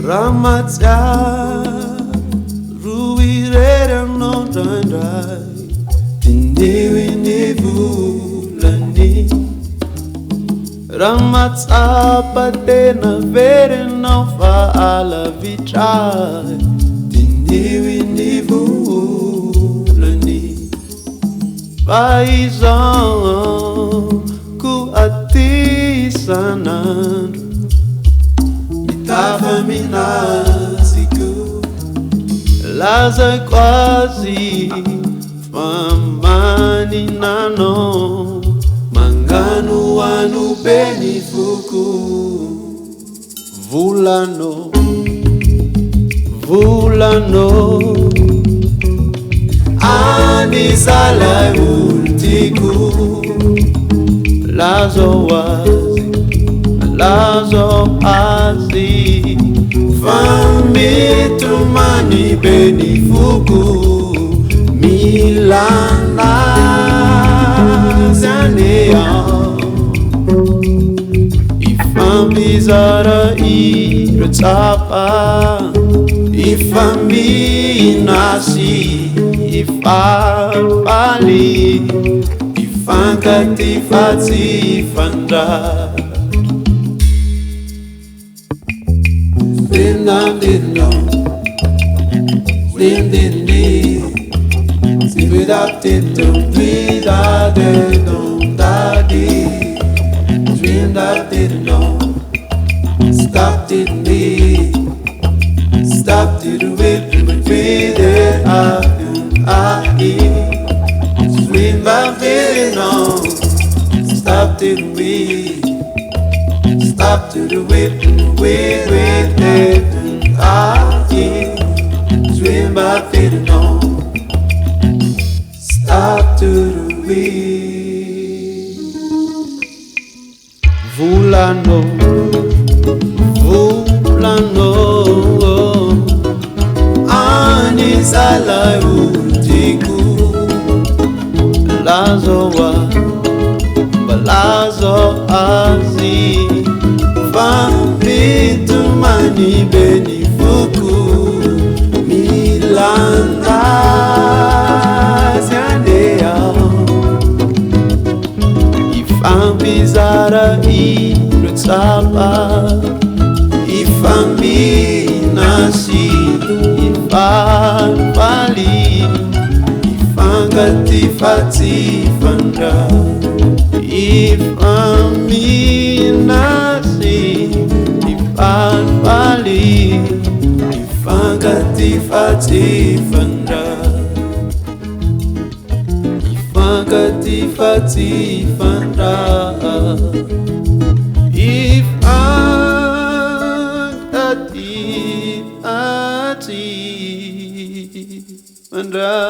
Ramatya ruirerano dandai Tiniwini vulani Ramatya patena vereno faala vitrai Tiniwini vulani Paizão ku atisanandro Mitava minaziku Laza quase famani nano Manganu anu benifuku Vulano Vulano Anisala ultiku Lazo wazi Lazo azi Famitu mani benifuku Milana zanea Ifambizara irotapa Ifaminasi Ifapali Ifankatifati fanda Didno Didni Without it don't breathe I don't daddy Dream that didn't know Stopped it me Stopped it with breathe it I Dream that didn't know Stopped it me Stopped it with it I Dream that didn't know Stop to the wind Vulano Vulano Anisala ultiku Lazo wa Balazo azi Famitu mani benifuku Milanda Ifambizara irotapa Ifaminasi Ifapali Ifankatifati fanda Ifaminasi Ifapali Ifankatifati fanda Ifankatifati fanda Ifankatifati fanda